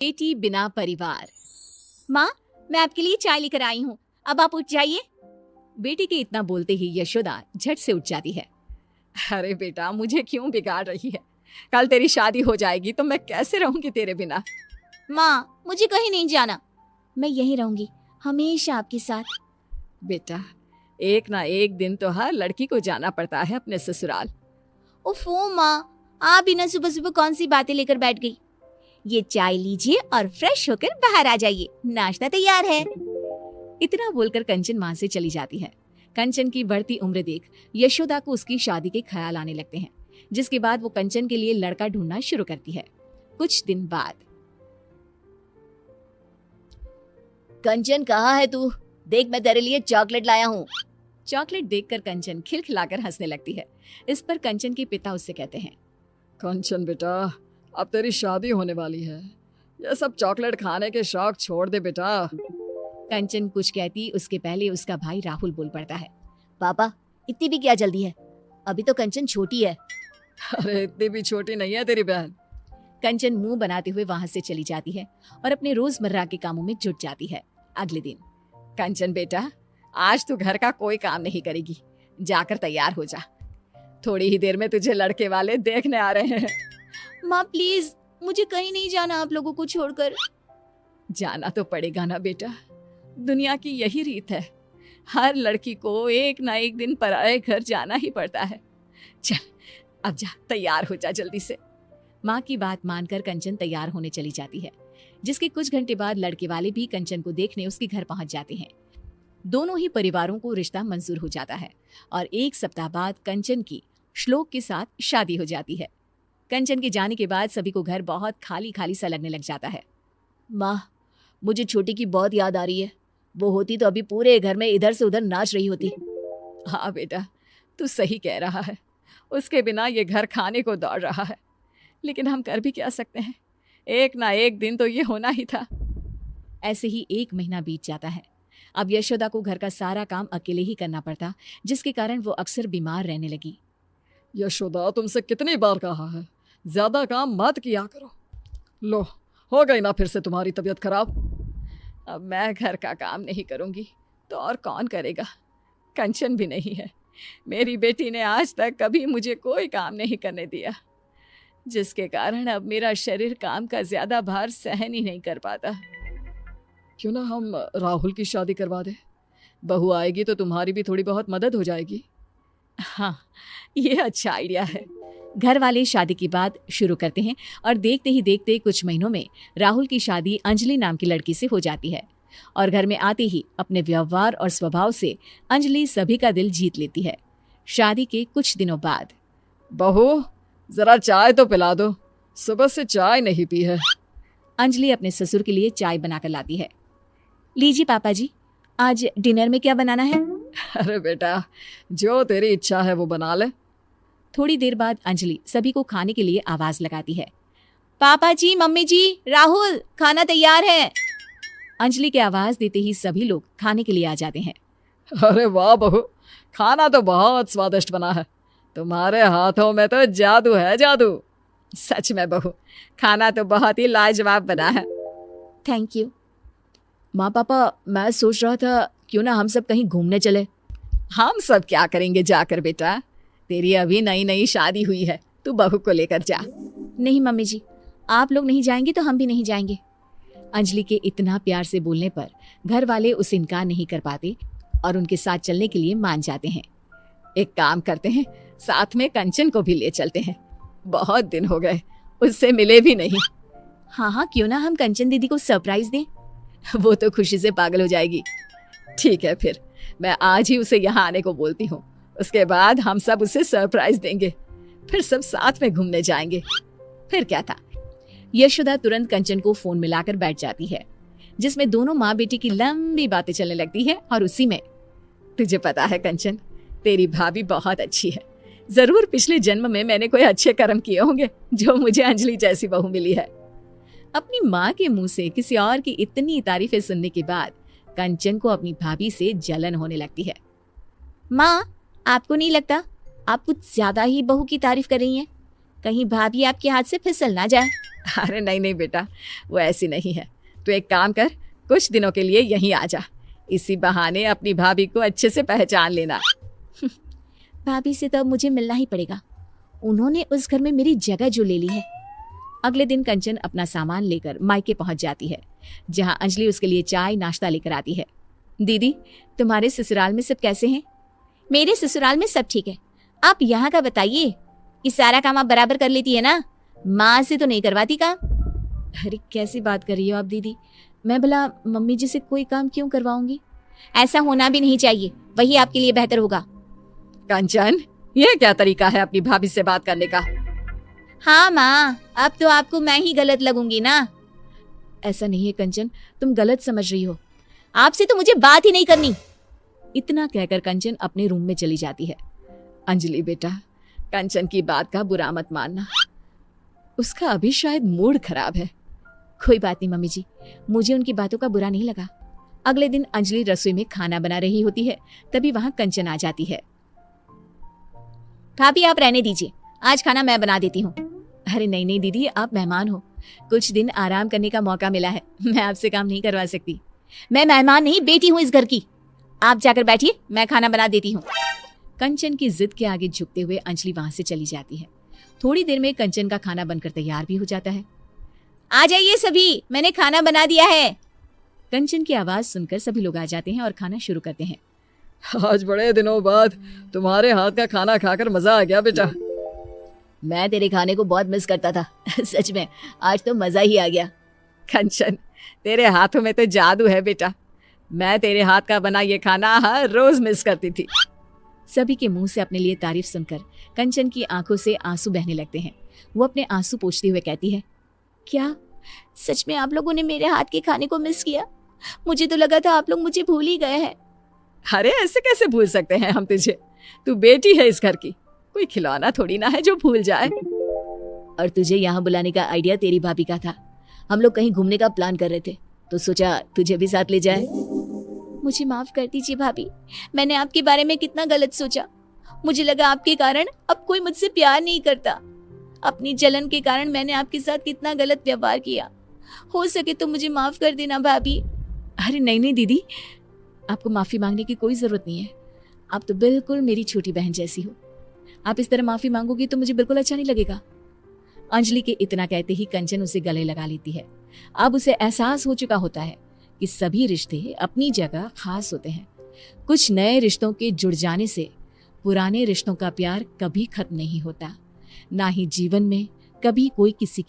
बेटी बिना परिवार। माँ, मैं आपके लिए चाय लेकर आई हूँ, अब आप उठ जाइए। बेटी के इतना बोलते ही यशोदा झट से उठ जाती है। अरे बेटा, मुझे क्यों बिगाड़ रही है? कल तेरी शादी हो जाएगी तो मैं कैसे रहूंगी तेरे बिना? माँ, मुझे कहीं नहीं जाना, मैं यहीं रहूंगी, हमेशा आपके साथ। बेटा, एक ना एक दिन तो हर लड़की को जाना पड़ता है अपने ससुराल। ओफो माँ, आप बिना सुबह सुबह कौन सी बातें लेकर बैठ गई? ये चाय लीजिए और फ्रेश होकर बाहर आ जाइए, नाश्ता तैयार है। इतना बोलकर कंचन वहां से चली जाती है। कंचन की बढ़ती उम्र देख यशोदा को उसकी शादी के ख्याल आने लगते हैं, जिसके बाद वो कंचन के लिए लड़का ढूंढना शुरू करती है। कुछ दिन बाद, कंचन कहाँ है तू? देख, मैं तेरे लिए चॉकलेट लाया हूँ। चॉकलेट देखकर कंचन खिलखिलाकर हंसने लगती है। इस पर कंचन के पिता उससे कहते हैं, कंचन बेटा, अब तेरी शादी होने वाली है, ये सब चॉकलेट खाने के शौक छोड़ दे बेटा। कंचन कुछ कहती उसके पहले उसका भाई राहुल बोल पड़ता है, पापा, इतनी भी क्या जल्दी है? अभी तो कंचन छोटी है। अरे इतनी भी छोटी नहीं है तेरी बहन। कंचन मुंह बनाते हुए वहां से चली जाती है और अपने रोजमर्रा के कामों में जुट जाती है। अगले दिन, कंचन बेटा, आज तू घर का कोई काम नहीं करेगी, जाकर तैयार हो जा, थोड़ी ही देर में तुझे लड़के वाले देखने आ रहे हैं। माँ प्लीज, मुझे कहीं नहीं जाना आप लोगों को छोड़कर। जाना तो पड़ेगा ना बेटा, दुनिया की यही रीत है, हर लड़की को एक ना एक दिन पराए घर जाना ही पड़ता है। चल अब जा, तैयार हो जा जल्दी से। माँ की बात मानकर कंचन तैयार होने चली जाती है, जिसके कुछ घंटे बाद लड़के वाले भी कंचन को देखने उसके घर पहुंच जाते हैं। दोनों ही परिवारों को रिश्ता मंजूर हो जाता है और एक सप्ताह बाद कंचन की श्लोक के साथ शादी हो जाती है। कंचन के जाने के बाद सभी को घर बहुत खाली खाली सा लगने लग जाता है। माँ, मुझे छोटी की बहुत याद आ रही है, वो होती तो अभी पूरे घर में इधर से उधर नाच रही होती। हाँ बेटा, तू सही कह रहा है, उसके बिना ये घर खाने को दौड़ रहा है, लेकिन हम कर भी क्या सकते हैं, एक ना एक दिन तो ये होना ही था। ऐसे ही 1 महीना बीत जाता है। अब यशोदा को घर का सारा काम अकेले ही करना पड़ता, जिसके कारण वो अक्सर बीमार रहने लगी। यशोदा, तुमसे कितनी बार कहा है, ज्यादा काम मत किया करो। लो, हो गई ना फिर से तुम्हारी तबीयत खराब। अब मैं घर का काम नहीं करूंगी तो और कौन करेगा? कंचन भी नहीं है, मेरी बेटी ने आज तक कभी मुझे कोई काम नहीं करने दिया, जिसके कारण अब मेरा शरीर काम का ज्यादा भार सहन ही नहीं कर पाता। क्यों ना हम राहुल की शादी करवा दे, बहू आएगी तो तुम्हारी भी थोड़ी बहुत मदद हो जाएगी। हाँ, ये अच्छा आइडिया है। घर वाले शादी की बात शुरू करते हैं और देखते ही देखते कुछ महीनों में राहुल की शादी अंजलि नाम की लड़की से हो जाती है और घर में आते ही अपने व्यवहार और स्वभाव से अंजलि सभी का दिल जीत लेती है। शादी के कुछ दिनों बाद, बहू, जरा चाय तो पिला दो, सुबह से चाय नहीं पी है। अंजलि अपने ससुर के लिए चाय बनाकर लाती है। लीजिए पापा जी, आज डिनर में क्या बनाना है? अरे बेटा, जो तेरी इच्छा है वो बना ले। थोड़ी देर बाद अंजलि सभी को खाने के लिए आवाज लगाती है, पापा जी, मम्मी जी, राहुल, खाना तैयार है। अंजलि की आवाज देते ही सभी लोग खाने के लिए आ जाते हैं। अरे वाह बहू, खाना तो बहुत स्वादिष्ट बना है, तुम्हारे हाथों में तो जादू है, जादू। सच में बहू, खाना तो बहुत ही लाजवाब बना है। Thank you. माँ पापा, मैं सोच रहा था क्यों ना हम सब कहीं घूमने चले। हम सब क्या करेंगे जाकर बेटा, तेरी अभी नई नई शादी हुई है, तू बहू को लेकर जा। नहीं मम्मी जी, आप लोग नहीं जाएंगे तो हम भी नहीं जाएंगे। अंजलि के इतना प्यार से बोलने पर घर वाले उसे इनकार नहीं कर पाते और उनके साथ चलने के लिए मान जाते हैं। एक काम करते हैं, साथ में कंचन को भी ले चलते हैं, बहुत दिन हो गए उससे मिले भी नहीं। हाँ हाँ, क्यों ना हम कंचन दीदी को सरप्राइज दें, वो तो खुशी से पागल हो जाएगी। ठीक है, फिर मैं आज ही उसे यहाँ आने को बोलती हूँ, उसके बाद हम सब उसे सरप्राइज देंगे, फिर सब साथ में घूमने जाएंगे। फिर क्या था, यशोदा तुरंत कंचन को फोन मिलाकर बैठ जाती है, जिसमें दोनों माँ बेटी की लंबी बातें चलने लगती है और उसी में, तुझे पता है कंचन, तेरी भाभी बहुत अच्छी है, जरूर पिछले जन्म में मैंने कोई अच्छे कर्म किए होंगे जो मुझे अंजलि जैसी बहू मिली है। अपनी माँ के मुंह से किसी और की इतनी तारीफें सुनने के बाद कंचन को अपनी भाभी से जलन होने लगती है। माँ, आपको नहीं लगता आप कुछ ज्यादा ही बहू की तारीफ कर रही हैं? कहीं भाभी आपके हाथ से फिसल ना जाए। अरे नहीं नहीं बेटा, वो ऐसी नहीं है। तू एक काम कर, कुछ दिनों के लिए यहीं आ जा। इसी बहाने अपनी भाभी को अच्छे से पहचान लेना। भाभी से तो अब मुझे मिलना ही पड़ेगा। उन्होंने उस घर में मेरी जगह जो ले ली है। अगले दिन कंचन अपना सामान लेकर मायके पहुंच जाती है, जहां अंजलि उसके लिए चाय नाश्ता लेकर आती है। दीदी, तुम्हारे ससुराल में सब कैसे हैं? मेरे ससुराल में सब ठीक है। आप यहाँ का बताइए कि सारा काम आप बराबर कर लेती है ना? माँ से तो नहीं करवाती काम? अरे कैसी बात कर रही हो आप दीदी? मैं भला मम्मी जी से कोई काम क्यों करवाऊंगी? ऐसा होना भी नहीं चाहिए, वही आपके लिए बेहतर होगा। कंचन, यह क्या तरीका है अपनी भाभी से बात करने का? हाँ माँ, अब तो आपको मैं ही गलत लगूंगी ना। ऐसा नहीं है कंचन, तुम गलत समझ रही हो। आपसे तो मुझे बात ही नहीं करनी। इतना कहकर कंचन अपने रूम में चली जाती है। अंजलि बेटा, कंचन की बात का बुरा मत मानना, उसका अभी शायद मूड खराब है। कोई बात नहीं मम्मी जी, मुझे उनकी बातों का बुरा नहीं लगा। अगले दिन अंजलि रसोई में खाना बना रही होती है, तभी वहां कंचन आ जाती है। भाभी आप रहने दीजिए, आज खाना मैं बना देती हूँ। अरे नहीं नहीं दीदी, आप मेहमान हो, कुछ दिन आराम करने का मौका मिला है, मैं आपसे काम नहीं करवा सकती। मैं मेहमान नहीं, बेटी हूँ इस घर की। आप जाकर बैठिए, मैं खाना बना देती हूँ। कंचन की जिद के आगे झुकते हुए अंजलि वहां से चली जाती है। थोड़ी देर में कंचन का खाना बनकर तैयार भी हो जाता है। आ जाइए सभी, मैंने खाना बना दिया है। कंचन की आवाज सुनकर सभी लोग आ जाते हैं और खाना शुरू करते हैं। आज बड़े दिनों बाद तुम्हारे हाथ का खाना खाकर मजा आ गया बेटा। मैं तेरे खाने को बहुत मिस करता था। सच में आज तो मजा ही आ गया। कंचन, तेरे हाथों में तो जादू है बेटा। मैं तेरे हाथ का बना ये खाना हर रोज मिस करती थी। सभी के मुंह से अपने लिए तारीफ सुनकर कंचन की आंखों से आंसू बहने लगते हैं। वो अपने आंसू पोंछते हुए कहती है, क्या सच में आप लोगों ने मेरे हाथ के खाने को मिस किया? मुझे तो लगा था आप लोग मुझे भूल ही गए हैं। अरे ऐसे कैसे भूल सकते हैं हम तुझे? तू बेटी है इस घर की, कोई खिलौना थोड़ी ना है जो भूल जाए। और तुझे यहाँ बुलाने का आइडिया तेरी भाभी का था। हम लोग कहीं घूमने का प्लान कर रहे थे, तो सोचा तुझे भी साथ ले जाए। मुझे माफ कर दीजिए भाभी, मैंने आपके बारे में कितना गलत सोचा। मुझे लगा आपके कारण अब कोई मुझसे प्यार नहीं करता। अपनी जलन के कारण मैंने आपके साथ कितना गलत व्यवहार किया। हो सके तो मुझे माफ कर देना भाभी। अरे नहीं नहीं दीदी, आपको माफी मांगने की कोई जरूरत नहीं है। आप तो बिल्कुल मेरी छोटी बहन जैसी हो। आप इस तरह माफी मांगोगी तो मुझे बिल्कुल अच्छा नहीं लगेगा। अंजलि के इतना कहते ही कंचन उसे गले लगा लेती है। अब उसे एहसास हो चुका होता है कि सभी रिश्ते अपनी जगह खास होते हैं। कुछ नए रिश्तों के जुड़ जाने से पुराने रिश्तों का प्यार कभी खत्म नहीं होता, ना ही जीवन में कभी कोई किसी की